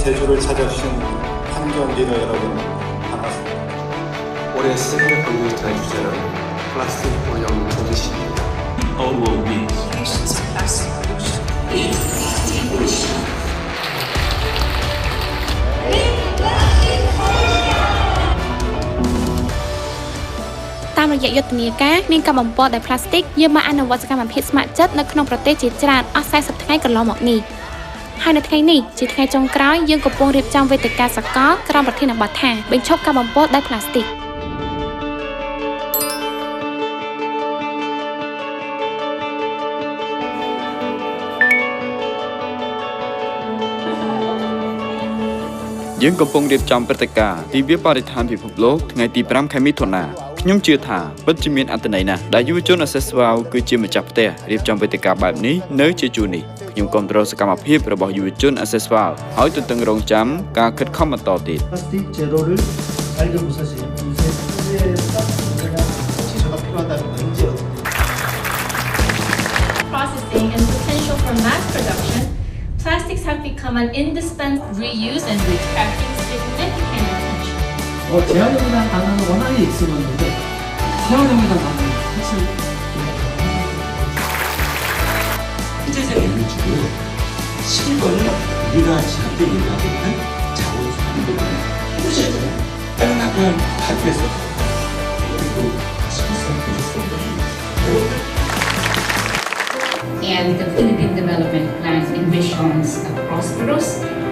제주를 찾아주신 환경기자 여러분 반갑습니다. 올해 세계 컴퓨터의 주제는 플라스틱 오염 정시입니다. All will beតាមរយៈយុទ្ធនាការមានការបំពុលដោយផ្លាស្ទិកយើងបានអនុវត្តសកម្មភាពស្ម័គ្រចិត្តនៅក្នុងប្រទេសជាច្រើនអស់40ថ្ងៃកន្លងមកនេះហើយនៅថ្ងៃនេះជាថ្ងៃចុងក្រោយយើងកំពុងរៀបចំវេទិកាសកលក្រោមប្រធានបទថាបញ្ឈប់ការបំពុលដោយផ្លាស្ទិកយើងកំពុងរៀបចំព្រឹត្តិការណ៍ទិវាបរិស្ថានពិភពលោកថ្ងៃទី5ខែមិថុនាខ្ញុំជឿថាពិតជាមានអត្ថន័យណាស់ដែលយុវជនអសេសវ៉ាវគឺជាម្ចាស់ផ្ទះរៀបចំវេទិកាបែបនេះនៅជាជួរនេះខ្ញុំគាំទ្រសកម្មភាពរបស់យុវជនអសេសវ៉ាវហើយទន្ទឹងរង់ចាំការខិតខំបន្តទៀត 플라스틱 제로를 알고 무사시 세계의 플라스틱 지수가 필요하다는 문제 processing and potential for mass production, plastics have become an indispensable reuse and attracting significant attention. 재활용이라는 단어는 워낙에 익숙한데 재활용이라는 단어는 사실 세계적인 이미지로 실버를 우리가 지난때 얘기하고 있는 자원순환으로 해주셨잖아요. 다른 나라 학교에서 그리고 And the Philippine Development Plan envisions a prosperous,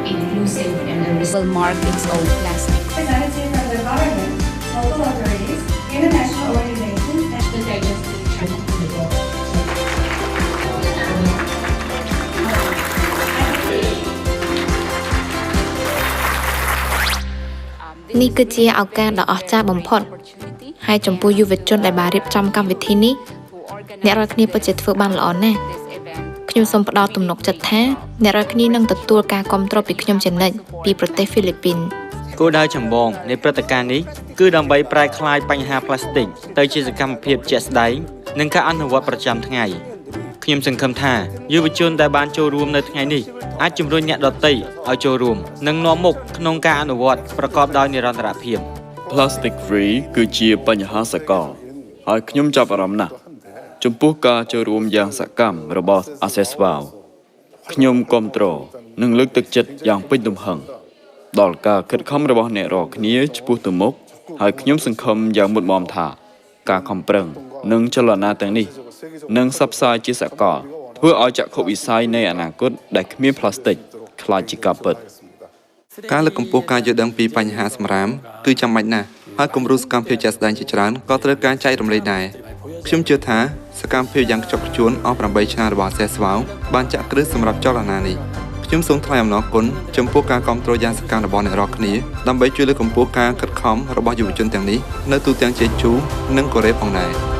inclusive, and will mark its own plastic. Representatives from the government, local authorities, international organizations, and The digestiveនេះគឺជាឱកាសដ៏អស្ចារ្យបំផុតហើយចំពោះយុវជនដែលបានរៀបចំកម្មវិធីនេះអ្នករាល់គ្នាពិតជាធ្វើបានល្អណាស់ខ្ញុំសូមផ្ដល់ទំនុកចិត្តថាអ្នករាល់គ្នានឹងទទួលការគាំទ្រពីខ្ញុំជានិច្ចពីប្រទេសហ្វីលីពីនគោលដៅចម្បងនៃព្រឹត្តិការណ៍នេះគឺដើម្បីប្រែក្លាយបញ្ហាផ្លាស្ទិកទៅជាសកម្មភាពជាក់ស្ដែងនិងការអនុវត្តប្រចាំថ្ងៃខ្ញុំសង្ឃឹមថាយុវជនដែលបានចូលរួមនៅថ្ងៃនេះអាចជំរុញអ្នកដទៃឲ្យចូលរួមនិងនាំមុខក្នុងការអនុវត្តប្រកបដោយនិរន្តរភាព Plastic Free គឺជាបញ្ហាសកលហើយខ្ញុំចាប់អារម្មណ៍ណាស់ចំពោះការចូលរួមយ៉ាងសកម្មរបស់អាសេសវ៉ាវខ្ញុំគាំទ្រនិងលើកទឹកចិត្តយ៉ាងពេញទំហឹងដល់ការខិតខំរបស់អ្នករាល់គ្នាឆ្ពោះទៅមុខហើយខ្ញុំសង្ឃឹមយ៉ាងមុតមមថាការខំប្រឹងនិងចលនាទាំងនេះនឹងផ្សព្វផ្សាយជាសកលធ្វើឲ្យចក្ខុវិស័យនៃអនាគតដែលគ្មានផ្លាស្ទិកក្លាយជាការពិតការលើកកម្ពស់ការយល់ដឹងពីបញ្ហាសម្រាមគឺចាំបាច់ណាស់ហើយគំរូសកម្មភាពជាក់ស្ដែងជាច្រើនក៏ត្រូវការចែករំលែកដែរខ្ញុំជឿថាសកម្មភាពយ៉ាងខ្ជាប់ខ្ជួនអស់8ឆ្នាំរបស់សេស្វ៉ាវបានចាក់គ្រឹះសម្រាប់ចលនានេះខ្ញុំសូមថ្លែងអំណរគុណចំពោះការគាំទ្រយ៉ាងសកម្មរបស់អ្នករាល់គ្នាដើម្បីជួយលើកកម្ពស់ការខិតខំរបស់យុវជនទាំងនេះនៅទូទាំងជេជូនិងកូរ៉េផងដែរ